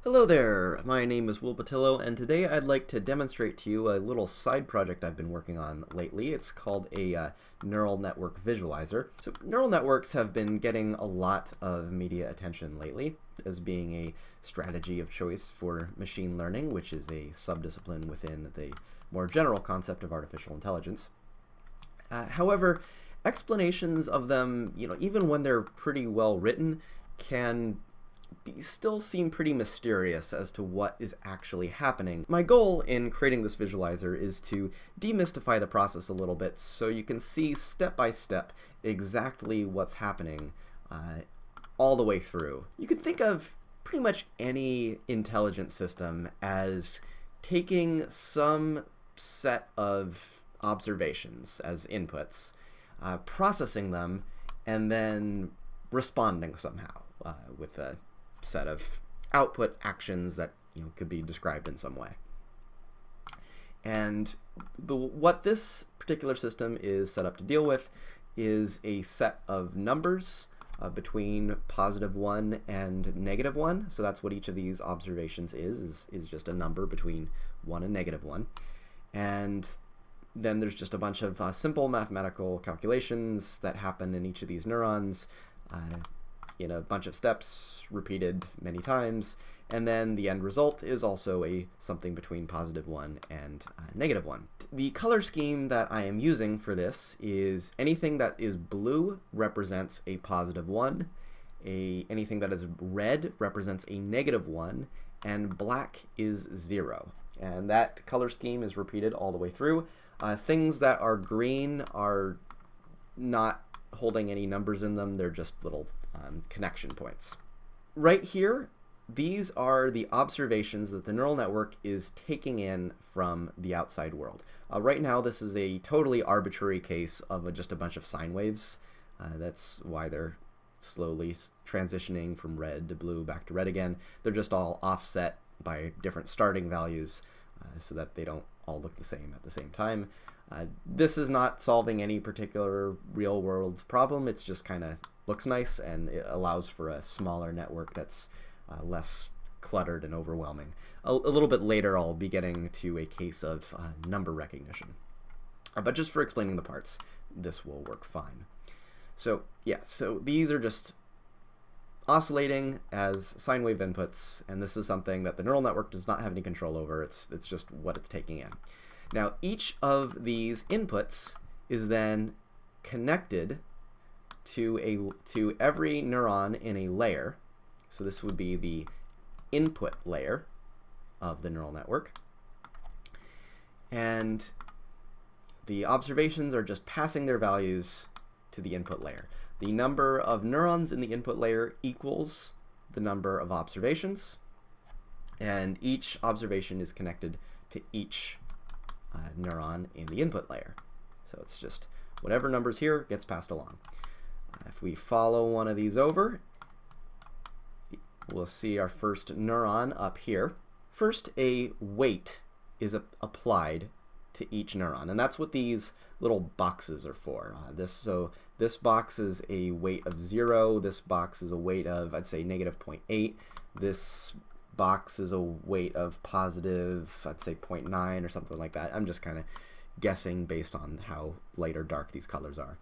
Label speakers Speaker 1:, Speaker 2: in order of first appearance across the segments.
Speaker 1: Hello there, my name is Will Patillo, and today I'd like to demonstrate to you a little side project I've been working on lately. It's called a neural network visualizer. So neural networks have been getting a lot of media attention lately as being a strategy of choice for machine learning, which is a subdiscipline within the more general concept of artificial intelligence. However, explanations of them, even when they're pretty well written, can still seem pretty mysterious as to what is actually happening. My goal in creating this visualizer is to demystify the process a little bit so you can see step by step exactly what's happening all the way through. You can think of pretty much any intelligent system as taking some set of observations as inputs, processing them, and then responding somehow with a set of output actions that could be described in some way. And what this particular system is set up to deal with is a set of numbers between +1 and -1. So that's what each of these observations is just a number between 1 and -1. And then there's just a bunch of simple mathematical calculations that happen in each of these neurons in a bunch of steps repeated many times, and then the end result is also something between +1 and -1. The color scheme that I am using for this is anything that is blue represents a +1, anything that is red represents a -1, and black is 0. And that color scheme is repeated all the way through. Things that are green are not holding any numbers in them, they're just little connection points. Right here, these are the observations that the neural network is taking in from the outside world. Right now, this is a totally arbitrary case of just a bunch of sine waves. That's why they're slowly transitioning from red to blue back to red again. They're just all offset by different starting values so that they don't all look the same at the same time. This is not solving any particular real-world problem. It's just kind of looks nice, and it allows for a smaller network that's less cluttered and overwhelming. A little bit later, I'll be getting to a case of number recognition. But just for explaining the parts, this will work fine. So these are just oscillating as sine wave inputs, and this is something that the neural network does not have any control over. It's just what it's taking in. Now, each of these inputs is then connected to every neuron in a layer. So this would be the input layer of the neural network. And the observations are just passing their values to the input layer. The number of neurons in the input layer equals the number of observations, and each observation is connected to each neuron in the input layer. So it's just whatever number's here gets passed along. If we follow one of these over, we'll see our first neuron up here. First, a weight is applied to each neuron, and that's what these little boxes are for. So this box is a weight of 0. This box is a weight of, I'd say, -0.8. This box is a weight of positive, I'd say, 0.9 or something like that. I'm just kind of guessing based on how light or dark these colors are.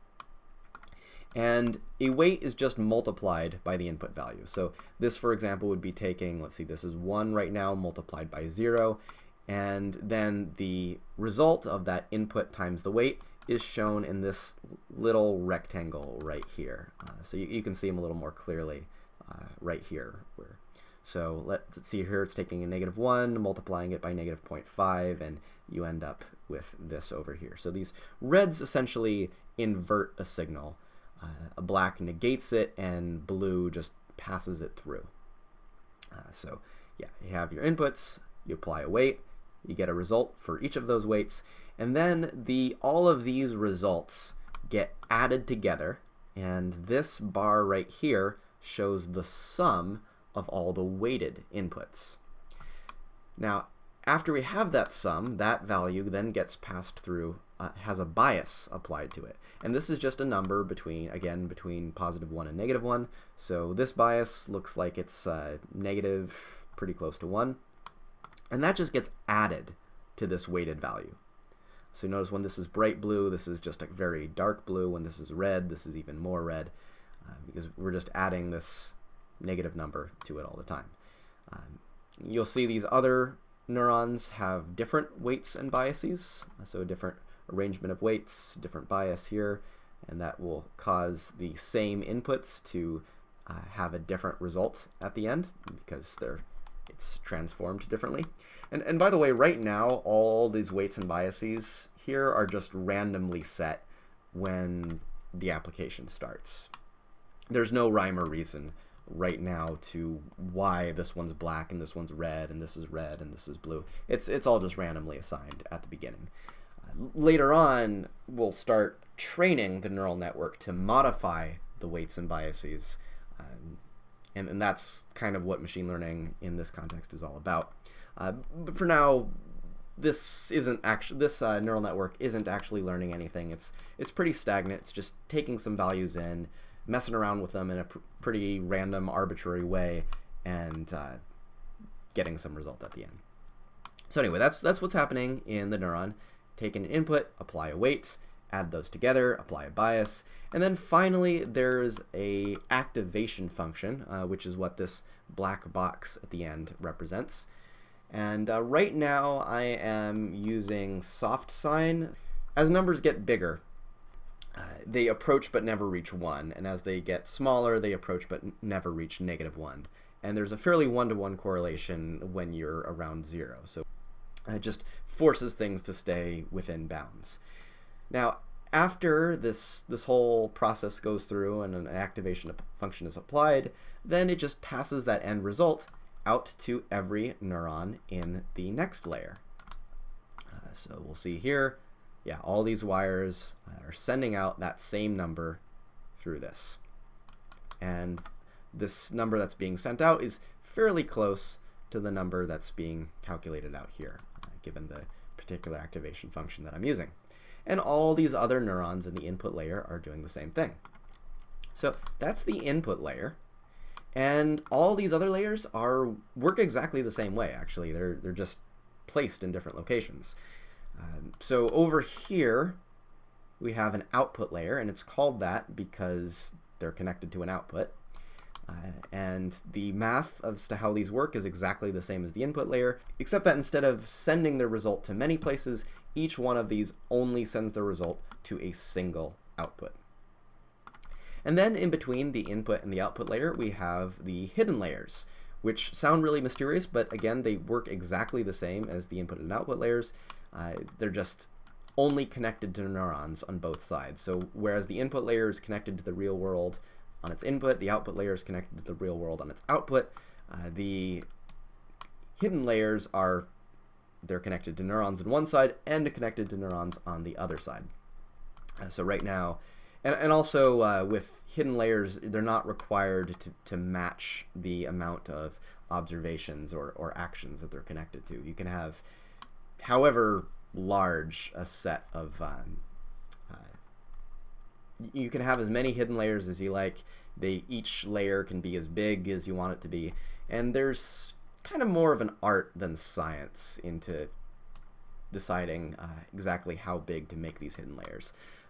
Speaker 1: And a weight is just multiplied by the input value. So this, for example, would be taking, let's see, this is 1 right now multiplied by 0, and then the result of that input times the weight is shown in this little rectangle right here. So you can see them a little more clearly right here. So let's see here, it's taking a -1, multiplying it by -0.5, and you end up with this over here. So these reds essentially invert a signal. A black negates it, and blue just passes it through. So yeah, you have your inputs, you apply a weight, you get a result for each of those weights, and then all of these results get added together, and this bar right here shows the sum of all the weighted inputs. Now, after we have that sum, that value then gets passed through, has a bias applied to it. And this is just a number between +1 and -1. So this bias looks like it's -0.5 pretty close to 1. And that just gets added to this weighted value. So notice when this is bright blue, this is just a very dark blue. When this is red, this is even more red, because we're just adding this negative number to it all the time. You'll see these other neurons have different weights and biases, so a different arrangement of weights, different bias here, and that will cause the same inputs to have a different result at the end, because it's transformed differently. And by the way, right now, all these weights and biases here are just randomly set when the application starts. There's no rhyme or reason right now to why this one's black and this one's red and this is red and this is blue. It's all just randomly assigned at the beginning. Later on, we'll start training the neural network to modify the weights and biases, and that's kind of what machine learning in this context is all about. But for now, this neural network isn't actually learning anything. It's pretty stagnant. It's just taking some values in, messing around with them in a pretty random, arbitrary way, and getting some result at the end. So anyway, that's what's happening in the neuron. Take an input, apply a weight, add those together, apply a bias, and then finally there's a activation function, which is what this black box at the end represents. And right now I am using soft sign. As numbers get bigger, they approach but never reach 1, and as they get smaller, they approach but never reach -1. And there's a fairly one-to-one correlation when you're around 0. So it just forces things to stay within bounds. Now, after this whole process goes through and an activation function is applied, then it just passes that end result out to every neuron in the next layer. So we'll see here, yeah, all these wires are sending out that same number through this. And this number that's being sent out is fairly close to the number that's being calculated out here, given the particular activation function that I'm using. And all these other neurons in the input layer are doing the same thing. So that's the input layer. And all these other layers work exactly the same way, actually. They're just placed in different locations. So over here, we have an output layer, and it's called that because they're connected to an output. And the math as to how these work is exactly the same as the input layer, except that instead of sending the result to many places, each one of these only sends the result to a single output. And then in between the input and the output layer, we have the hidden layers, which sound really mysterious, but again, they work exactly the same as the input and output layers. They're just only connected to neurons on both sides. So whereas the input layer is connected to the real world on its input, the output layer is connected to the real world on its output. The hidden layers they're connected to neurons on one side and connected to neurons on the other side. So right now, and also with hidden layers, they're not required to match the amount of observations or actions that they're connected to. You can have however large a set of you can have as many hidden layers as you like. Each layer can be as big as you want it to be, and there's kind of more of an art than science into deciding exactly how big to make these hidden layers.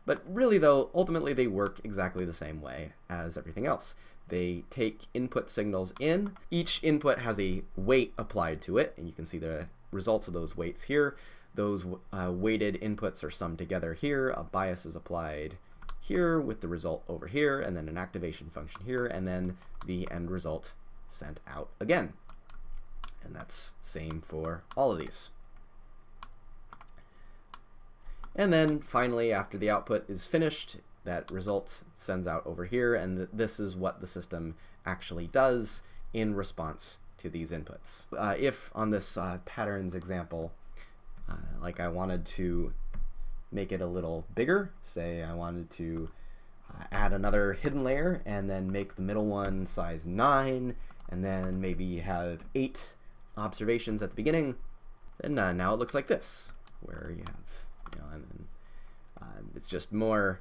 Speaker 1: But really, though, ultimately they work exactly the same way as everything else. They take input signals in. Each input has a weight applied to it, and you can see the results of those weights here. Those weighted inputs are summed together here. A bias is applied here with the result over here, and then an activation function here, and then the end result sent out again. And that's same for all of these. And then finally, after the output is finished, that result sends out over here, and this is what the system actually does in response to these inputs. If on this patterns example, like I wanted to make it a little bigger, say I wanted to add another hidden layer and then make the middle one size 9, and then maybe have 8 observations at the beginning, then now it looks like this, where you have, and then it's just more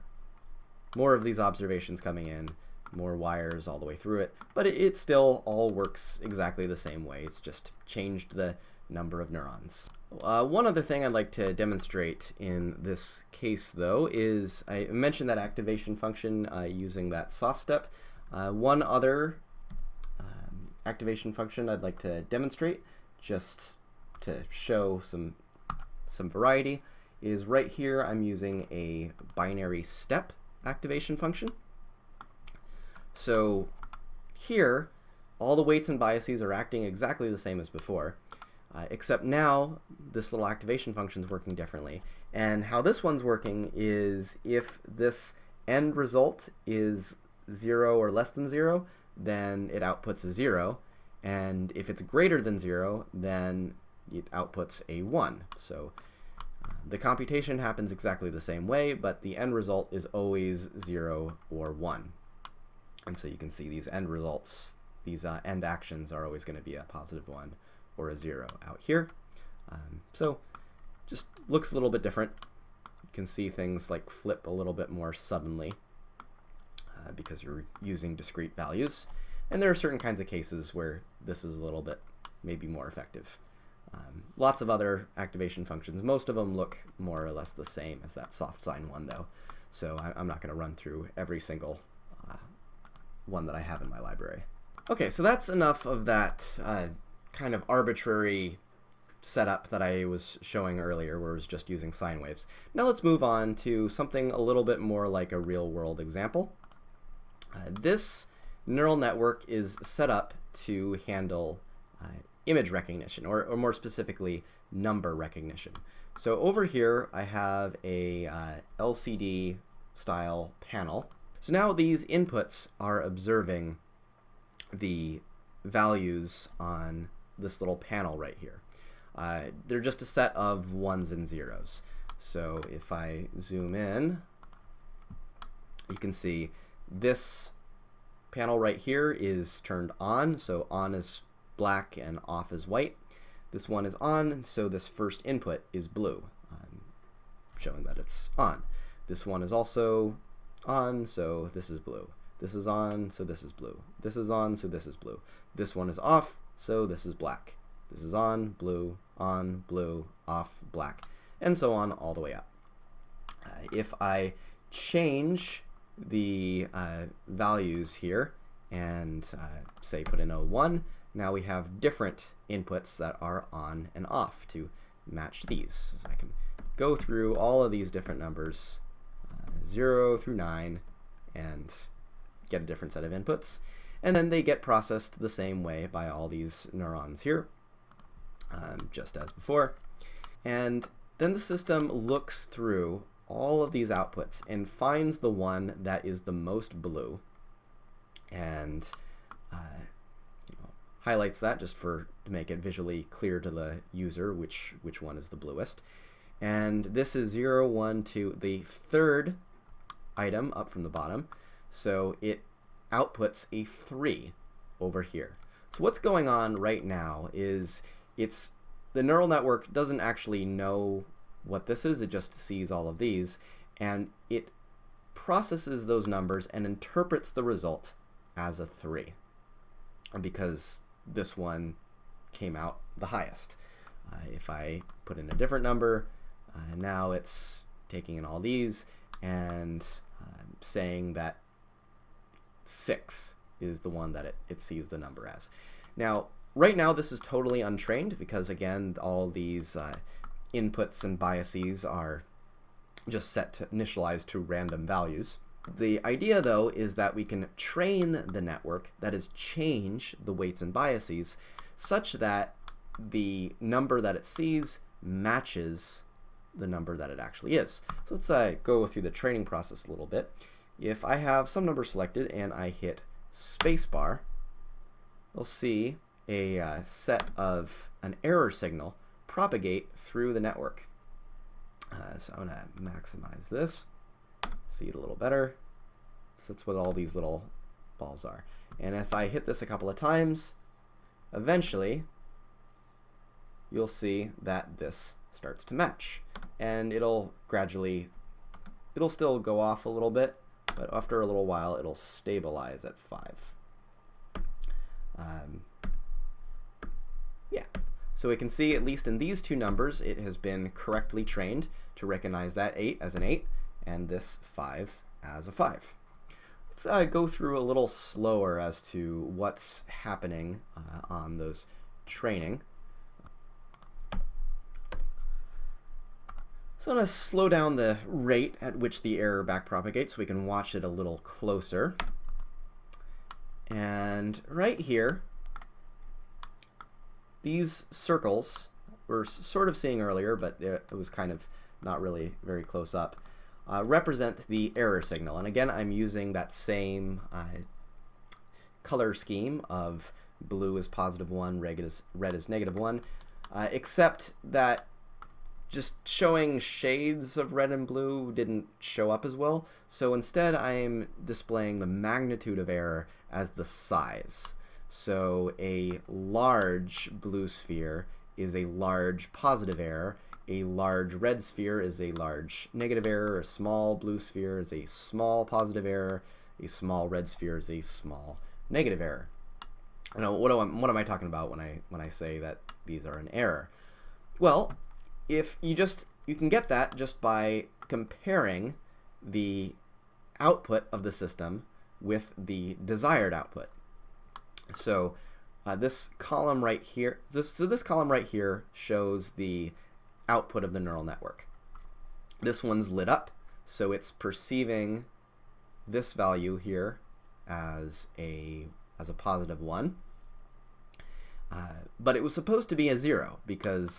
Speaker 1: of these observations coming in, more wires all the way through it, but it still all works exactly the same way. It's just changed the number of neurons. One other thing I'd like to demonstrate in this case, though, is I mentioned that activation function using that soft step. One other activation function I'd like to demonstrate, just to show some variety, is right here I'm using a binary step activation function. So here, all the weights and biases are acting exactly the same as before, except now this little activation function is working differently. And how this one's working is if this end result is 0 or less than 0, then it outputs a 0, and if it's greater than 0, then it outputs a 1. So the computation happens exactly the same way, but the end result is always 0 or 1. And so you can see these end results, these end actions are always going to be a positive 1 or a 0 out here. So just looks a little bit different. You can see things like flip a little bit more suddenly because you're using discrete values. And there are certain kinds of cases where this is a little bit maybe more effective. Lots of other activation functions, most of them look more or less the same as that soft sign one, though. So I'm not going to run through every single one that I have in my library. Okay, so that's enough of that kind of arbitrary setup that I was showing earlier, where I was just using sine waves. Now let's move on to something a little bit more like a real-world example. This neural network is set up to handle image recognition, or more specifically, number recognition. So over here, I have a LCD-style panel. So now these inputs are observing the values on this little panel right here. They're just a set of ones and zeros. So if I zoom in, you can see this panel right here is turned on, so on is black and off is white. This one is on, so this first input is blue, showing that it's on. This one is also on, so this is blue. This is on, so this is blue. This is on, so this is blue. This one is off, so this is black. This is on, blue, off, black, and so on all the way up. If I change the values here and say put in a 1, now we have different inputs that are on and off to match these. So I can go through all of these different numbers, 0 through 9, and get a different set of inputs. And then they get processed the same way by all these neurons here, just as before. And then the system looks through all of these outputs and finds the one that is the most blue, and highlights that just to make it visually clear to the user which one is the bluest. And this is 0, 1, 2, the third item up from the bottom, so it outputs a 3 over here. So what's going on right now is the neural network doesn't actually know what this is, it just sees all of these, and it processes those numbers and interprets the result as a 3, because this one came out the highest. If I put in a different number, now it's taking in all these and saying that 6 is the one that it sees the number as. Now, right now this is totally untrained because, again, all these inputs and biases are just set to initialize to random values. The idea, though, is that we can train the network, that is, change the weights and biases, such that the number that it sees matches the number that it actually is. So let's go through the training process a little bit. If I have some number selected and I hit spacebar, we'll see a set of an error signal propagate through the network. So I'm going to maximize this, see it a little better. So that's what all these little balls are. And if I hit this a couple of times, eventually you'll see that this starts to match. And it'll still go off a little bit, but after a little while it'll stabilize at 5. Yeah, so we can see, at least in these two numbers, it has been correctly trained to recognize that 8 as an 8 and this 5 as a 5. Let's go through a little slower as to what's happening on those training. So I'm going to slow down the rate at which the error backpropagates so we can watch it a little closer. And right here, these circles we're sort of seeing earlier, but it was kind of not really very close up, represent the error signal. And again, I'm using that same color scheme of blue is +1, red is -1, except that just showing shades of red and blue didn't show up as well. So instead, I'm displaying the magnitude of error as the size. So a large blue sphere is a large positive error, a large red sphere is a large negative error, a small blue sphere is a small positive error, a small red sphere is a small negative error. Now, what am I talking about when I say that these are an error? Well, if you can get that just by comparing the output of the system with the desired output. So this column right here, this column right here shows the output of the neural network. This one's lit up, so it's perceiving this value here as a +1. But it was supposed to be a 0 because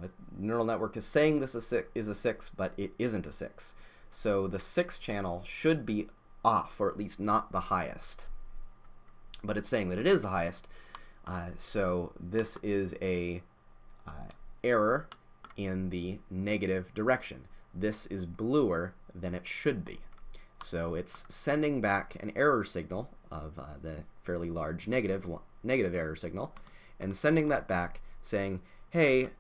Speaker 1: the neural network is saying this is a 6, but it isn't a 6. So the 6 channel should be off, or at least not the highest. But it's saying that it is the highest, so this is a error in the negative direction. This is bluer than it should be. So it's sending back an error signal of the fairly large negative error signal, and sending that back saying, hey,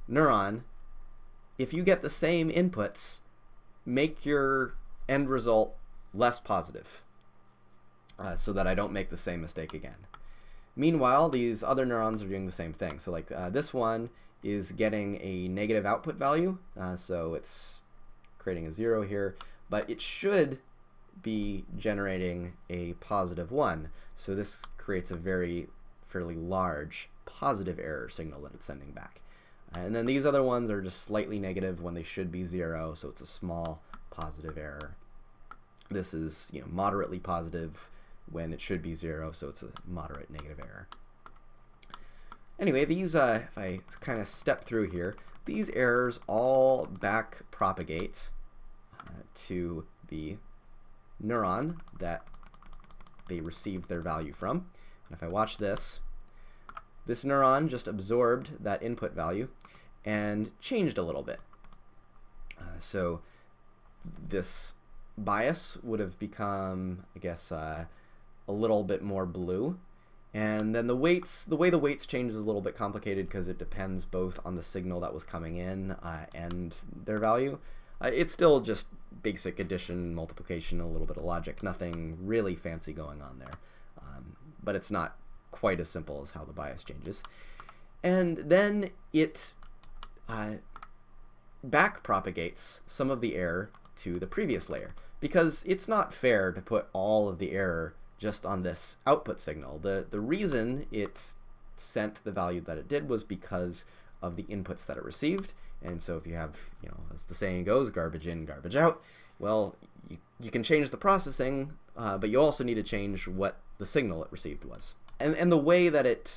Speaker 1: neuron, if you get the same inputs, make your end result less positive, so that I don't make the same mistake again. Meanwhile, these other neurons are doing the same thing. So like this one is getting a negative output value, so it's creating a 0 here, but it should be generating a +1. So this creates a fairly large positive error signal that it's sending back. And then these other ones are just slightly negative when they should be 0, so it's a small positive error. This is moderately positive when it should be 0, so it's a moderate negative error. Anyway, these, if I kind of step through here, these errors all backpropagate to the neuron that they received their value from. And if I watch this neuron just absorbed that input value and changed a little bit. So this bias would have become, I guess, a little bit more blue. And then the way the weights change is a little bit complicated because it depends both on the signal that was coming in and their value. It's still just basic addition, multiplication, a little bit of logic, nothing really fancy going on there. But it's not quite as simple as how the bias changes. And then it backpropagates some of the error to the previous layer, because it's not fair to put all of the error just on this output signal. The reason it sent the value that it did was because of the inputs that it received. And so if you have, as the saying goes, garbage in, garbage out, well, you can change the processing, but you also need to change what the signal it received was. And the way that it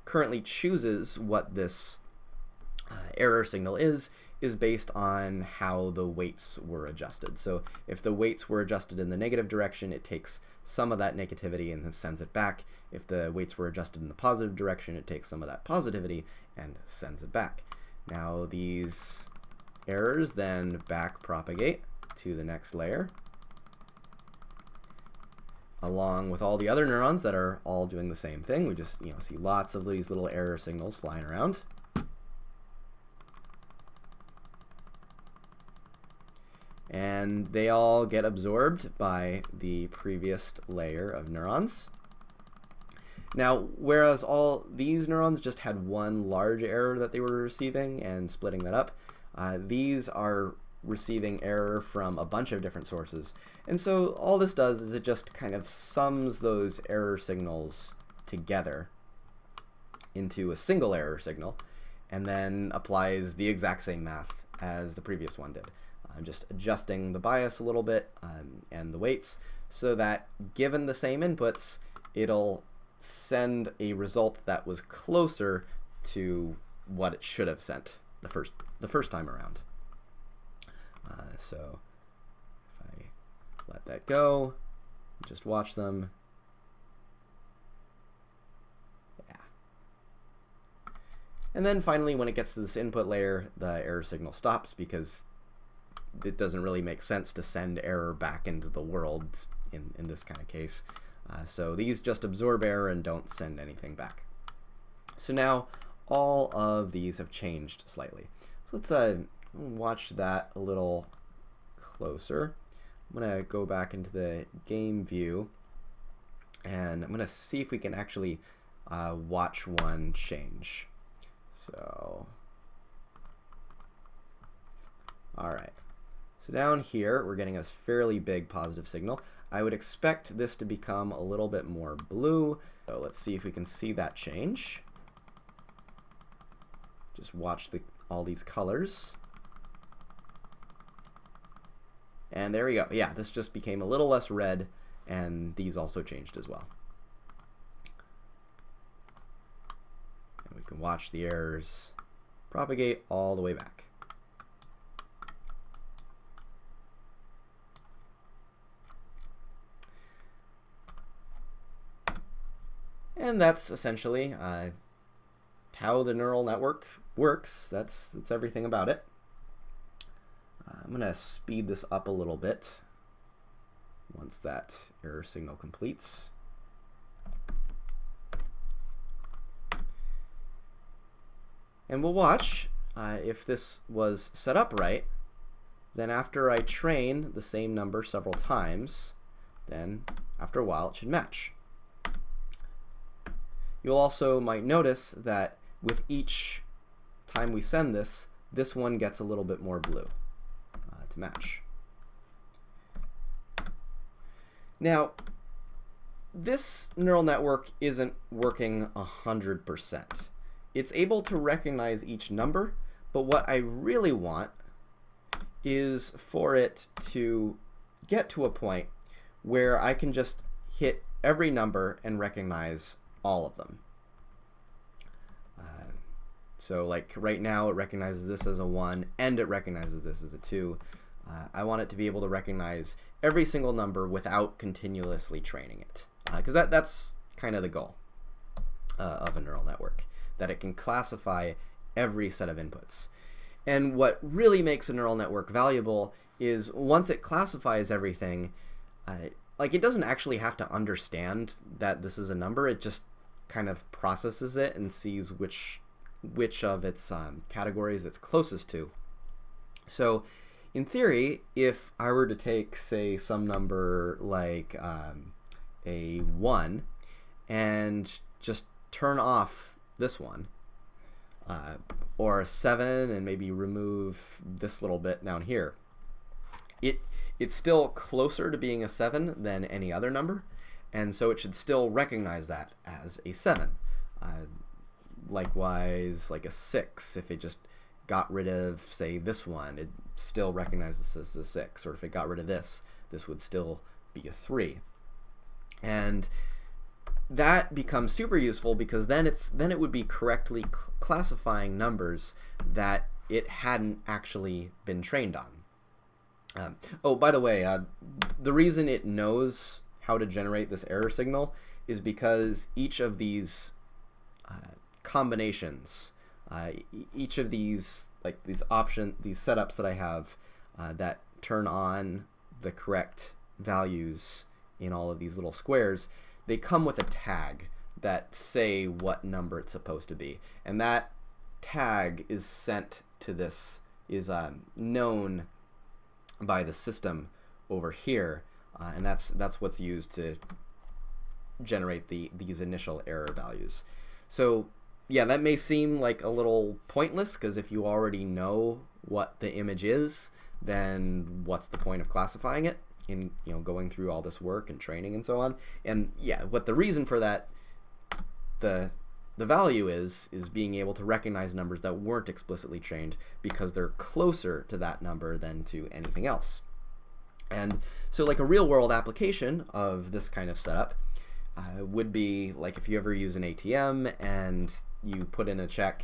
Speaker 1: currently chooses what this error signal is based on how the weights were adjusted. So if the weights were adjusted in the negative direction, it takes some of that negativity and then sends it back. If the weights were adjusted in the positive direction, it takes some of that positivity and sends it back. Now these errors then backpropagate to the next layer, along with all the other neurons that are all doing the same thing. We just see lots of these little error signals flying around. and they all get absorbed by the previous layer of neurons. Now, whereas all these neurons just had one large error that they were receiving and splitting that up, these are receiving error from a bunch of different sources. And so all this does is it just kind of sums those error signals together into a single error signal, and then applies the exact same math as the previous one did. I'm just adjusting the bias a little bit and the weights so that given the same inputs, it'll send a result that was closer to what it should have sent the first time around. So if I let that go, just watch them. Yeah. And then finally, when it gets to this input layer, the error signal stops because it doesn't really make sense to send error back into the world in this kind of case. So these just absorb error and don't send anything back. So now all of these have changed slightly. So let's watch that a little closer. I'm going to go back into the game view, and I'm going to see if we can actually watch one change. So, alright. So down here, we're getting a fairly big positive signal. I would expect this to become a little bit more blue. So let's see if we can see that change. Just watch all these colors. And there we go. Yeah, this just became a little less red, and these also changed as well. And we can watch the errors propagate all the way back. And that's essentially how the neural network works. That's everything about it. I'm going to speed this up a little bit once that error signal completes. And we'll watch if this was set up right, then after I train the same number several times, then after a while it should match. You'll also might notice that with each time we send this, this one gets a little bit more blue to match. Now, this neural network isn't working 100%. It's able to recognize each number, but what I really want is for it to get to a point where I can just hit every number and recognize all of them. So like right now it recognizes this as a 1 and it recognizes this as a 2. I want it to be able to recognize every single number without continuously training it. Because that's kind of the goal of a neural network, that it can classify every set of inputs. And what really makes a neural network valuable is once it classifies everything, like it doesn't actually have to understand that this is a number, it just kind of processes it and sees which of its categories it's closest to. So in theory, if I were to take, say, some number like a 1 and just turn off this one, or a 7 and maybe remove this little bit down here, it's still closer to being a 7 than any other number, and so it should still recognize that as a 7. Likewise, like a 6, if it just got rid of, say, this one, it still recognizes this as a 6. Or if it got rid of this, this would still be a 3. And that becomes super useful because then it would be correctly classifying numbers that it hadn't actually been trained on. Oh, by the way, the reason it knows how to generate this error signal is because each of these combinations, each of these these setups that I have that turn on the correct values in all of these little squares, they come with a tag that say what number it's supposed to be, and that tag is sent to this, is known by the system over here, and that's what's used to generate these initial error values. So yeah, that may seem like a little pointless, because if you already know what the image is, then what's the point of classifying it in, going through all this work and training and so on. And yeah, what the reason for that, the value is being able to recognize numbers that weren't explicitly trained, because they're closer to that number than to anything else. And so like a real-world application of this kind of setup would be like if you ever use an ATM and you put in a check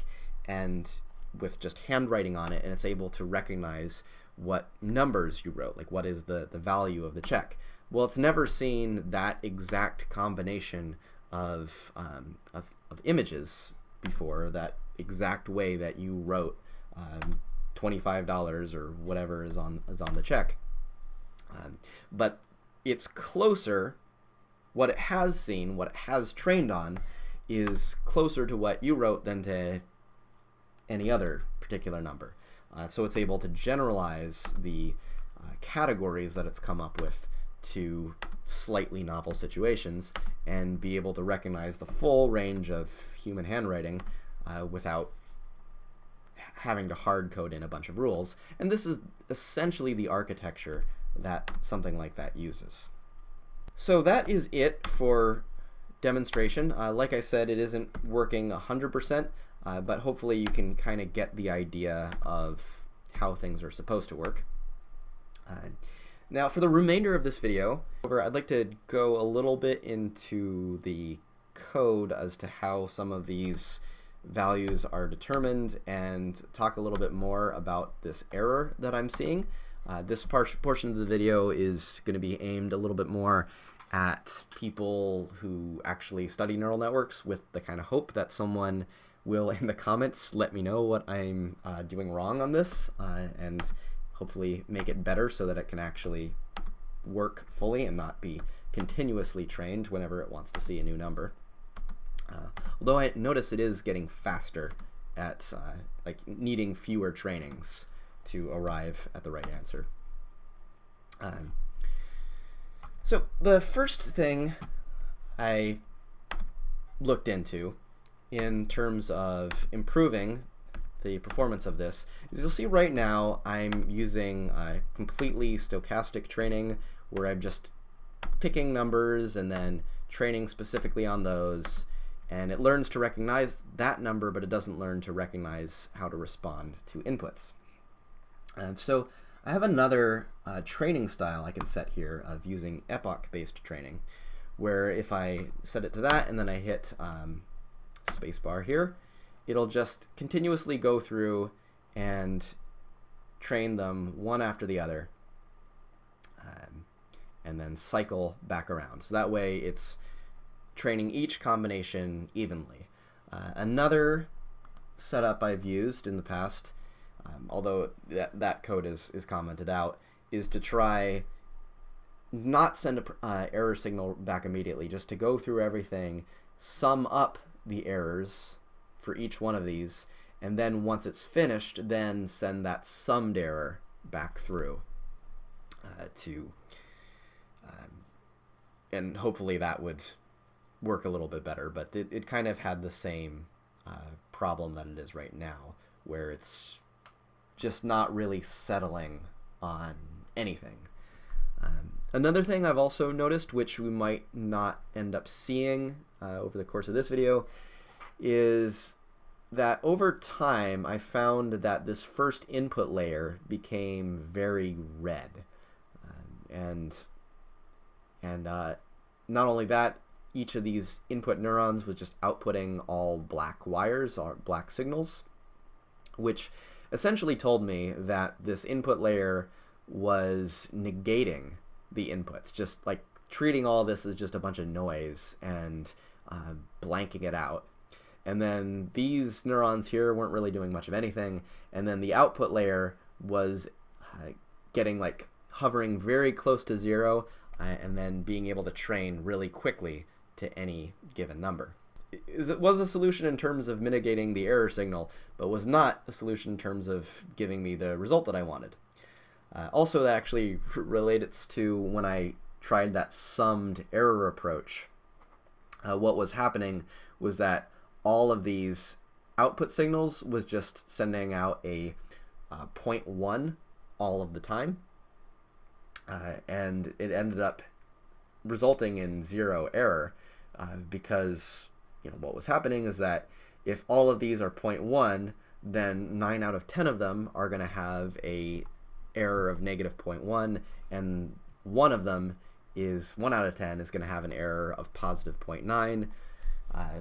Speaker 1: and with just handwriting on it, and it's able to recognize what numbers you wrote, like what is the value of the check. Well, it's never seen that exact combination of images before, that exact way that you wrote $25 or whatever is on the check. But it's closer. What it has seen, what it has trained on, is closer to what you wrote than to any other particular number. So it's able to generalize the categories that it's come up with to slightly novel situations, and be able to recognize the full range of human handwriting without having to hard code in a bunch of rules. And this is essentially the architecture that something like that uses. So that is it for demonstration. Like I said, it isn't working 100%, but hopefully you can kind of get the idea of how things are supposed to work. Now for the remainder of this video, I'd like to go a little bit into the code as to how some of these values are determined, and talk a little bit more about this error that I'm seeing. This portion of the video is going to be aimed a little bit more at people who actually study neural networks, with the kind of hope that someone will in the comments let me know what I'm doing wrong on this, and hopefully make it better so that it can actually work fully and not be continuously trained whenever it wants to see a new number. Although I notice it is getting faster at like needing fewer trainings to arrive at the right answer. So the first thing I looked into in terms of improving the performance of this is, you'll see right now I'm using completely stochastic training, where I'm just picking numbers and then training specifically on those, and it learns to recognize that number, but it doesn't learn to recognize how to respond to inputs. And so I have another training style I can set here of using epoch-based training, where if I set it to that and then I hit spacebar here, it'll just continuously go through and train them one after the other, and then cycle back around. So that way it's training each combination evenly. Another setup I've used in the past, although that code is commented out, is to try not send a error signal back immediately, just to go through everything, sum up the errors for each one of these, and then once it's finished, then send that summed error back through and hopefully that would work a little bit better. But it kind of had the same problem that it is right now, where it's just not really settling on anything. Another thing I've also noticed, which we might not end up seeing over the course of this video, is that over time I found that this first input layer became very red, and not only that, each of these input neurons was just outputting all black wires or black signals, which essentially told me that this input layer was negating the inputs, just like treating all this as just a bunch of noise and blanking it out. And then these neurons here weren't really doing much of anything, and then the output layer was getting like hovering very close to zero, and then being able to train really quickly to any given number. It was a solution in terms of mitigating the error signal, but was not a solution in terms of giving me the result that I wanted. Also, that actually relates to when I tried that summed error approach. What was happening was that all of these output signals was just sending out a 0.1 all of the time, and it ended up resulting in 0 error because what was happening is that if all of these are 0.1, then 9 out of 10 of them are going to have a error of negative 0.1, and one of them is 1 out of 10 is going to have an error of positive 0.9.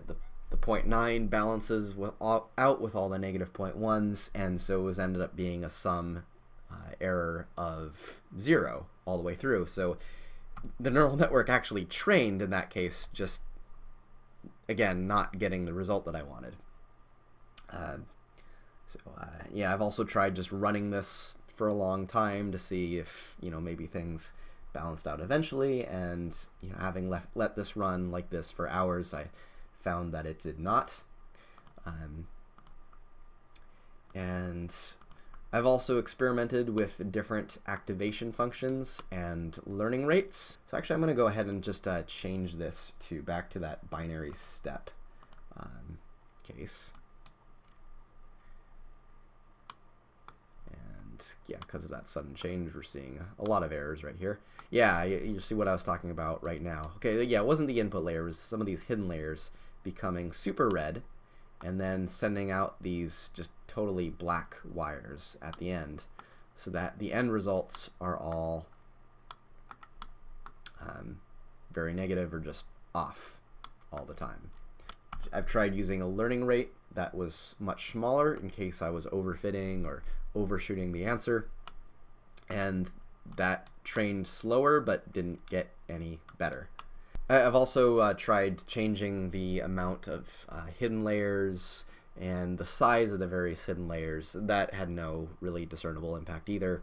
Speaker 1: The 0.9 balances out with all the negative 0.1s, and so it ended up being a sum error of 0 all the way through. So the neural network actually trained in that case, just again not getting the result that I wanted. Yeah, I've also tried just running this for a long time to see if maybe things balanced out eventually, and having let this run like this for hours, I found that it did not. And I've also experimented with different activation functions and learning rates. So actually I'm going to go ahead and just change this back to that binary step case. And yeah, because of that sudden change, we're seeing a lot of errors right here. Yeah, you see what I was talking about right now. Okay, yeah, it wasn't the input layer, it was some of these hidden layers becoming super red, and then sending out these just totally black wires at the end, so that the end results are all very negative or just off all the time. I've tried using a learning rate that was much smaller in case I was overfitting or overshooting the answer, and that trained slower but didn't get any better. I've also tried changing the amount of hidden layers and the size of the various hidden layers. That had no really discernible impact either.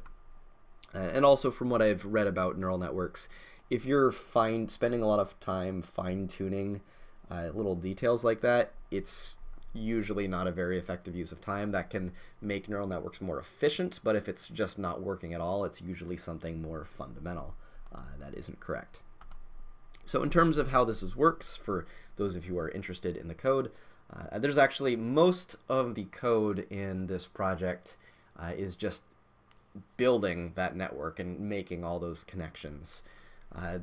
Speaker 1: And also, from what I've read about neural networks, if you're spending a lot of time fine-tuning little details like that, it's usually not a very effective use of time. That can make neural networks more efficient, but if it's just not working at all, it's usually something more fundamental that isn't correct. So in terms of how this works, for those of you who are interested in the code, there's actually most of the code in this project is just building that network and making all those connections.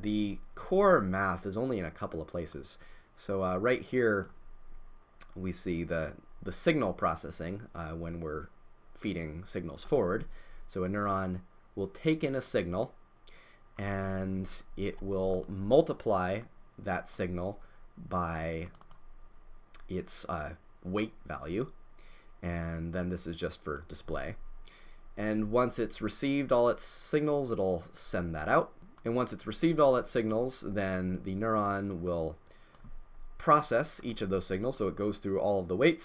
Speaker 1: The core math is only in a couple of places. So right here we see the signal processing when we're feeding signals forward. So a neuron will take in a signal, and it will multiply that signal by its weight value, and then this is just for display. And once it's received all its signals, it'll send that out. And once it's received all its signals, then the neuron will process each of those signals, so it goes through all of the weights.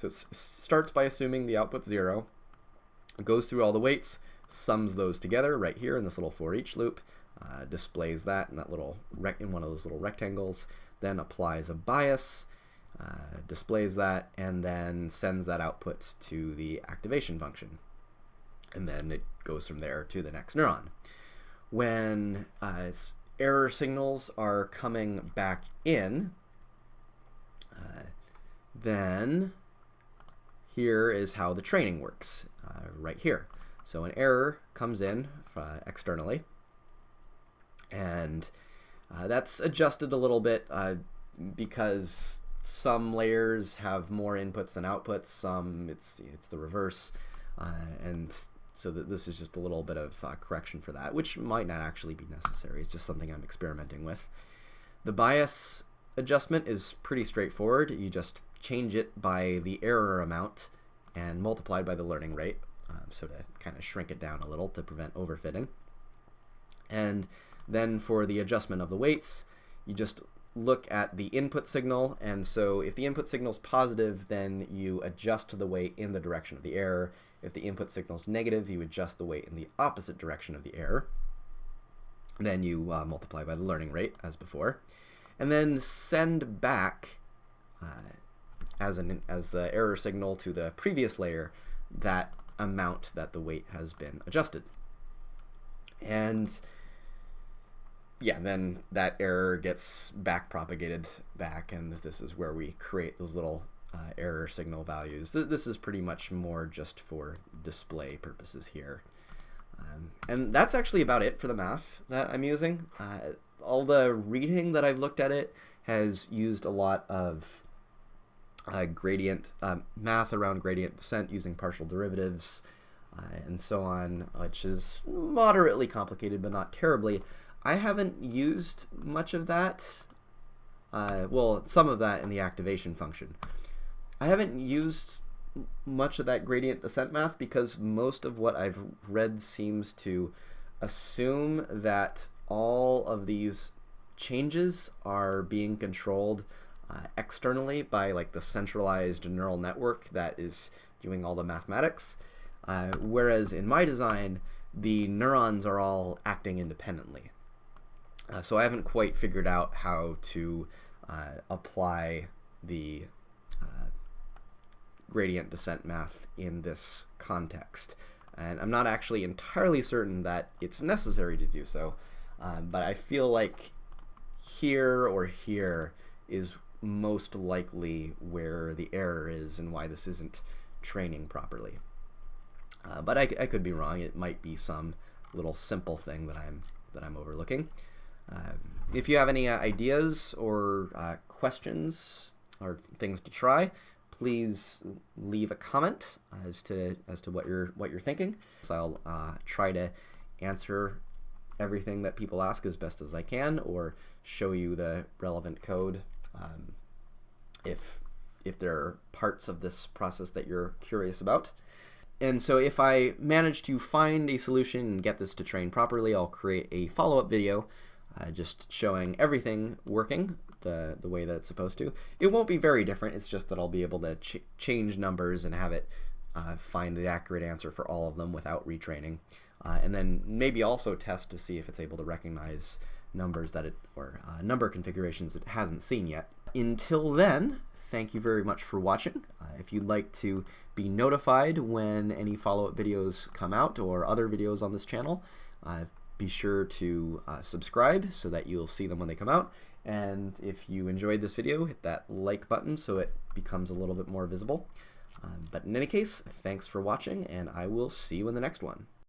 Speaker 1: So it starts by assuming the output's 0, it goes through all the weights, sums those together right here in this little for each loop, displays that in that little in one of those little rectangles, then applies a bias, displays that, and then sends that output to the activation function. And then it goes from there to the next neuron. When error signals are coming back in, then here is how the training works, right here. So an error comes in externally, and that's adjusted a little bit because some layers have more inputs than outputs, some it's the reverse, and so that this is just a little bit of correction for that, which might not actually be necessary. It's just something I'm experimenting with. The bias adjustment is pretty straightforward. You just change it by the error amount and multiplied by the learning rate, so to kind of shrink it down a little to prevent overfitting. And then for the adjustment of the weights, you just look at the input signal, and so if the input signal is positive, then you adjust the weight in the direction of the error. If the input signal is negative, you adjust the weight in the opposite direction of the error. Then you multiply by the learning rate, as before, and then send back as the error signal to the previous layer that amount that the weight has been adjusted. And yeah, then that error gets back-propagated back, and this is where we create those little error signal values. This is pretty much more just for display purposes here. And that's actually about it for the math that I'm using. All the reading that I've looked at it has used a lot of gradient math around gradient descent using partial derivatives and so on, which is moderately complicated but not terribly. I haven't used much of that, well, some of that in the activation function. I haven't used much of that gradient descent math because most of what I've read seems to assume that all of these changes are being controlled externally by like the centralized neural network that is doing all the mathematics, whereas in my design the neurons are all acting independently. So I haven't quite figured out how to apply the gradient descent math in this context. And I'm not actually entirely certain that it's necessary to do so, but I feel like here or here is most likely where the error is and why this isn't training properly. But I could be wrong. It might be some little simple thing that I'm overlooking. If you have any ideas or questions or things to try, please leave a comment as to what you're thinking. So I'll try to answer everything that people ask as best as I can, or show you the relevant code if there are parts of this process that you're curious about. And so if I manage to find a solution and get this to train properly, I'll create a follow-up video just showing everything working the way that it's supposed to. It won't be very different, it's just that I'll be able to change numbers and have it find the accurate answer for all of them without retraining. And then maybe also test to see if it's able to recognize numbers that or number configurations it hasn't seen yet. Until then, thank you very much for watching. If you'd like to be notified when any follow-up videos come out or other videos on this channel, be sure to subscribe so that you'll see them when they come out. And if you enjoyed this video, hit that like button so it becomes a little bit more visible. But in any case, thanks for watching, and I will see you in the next one.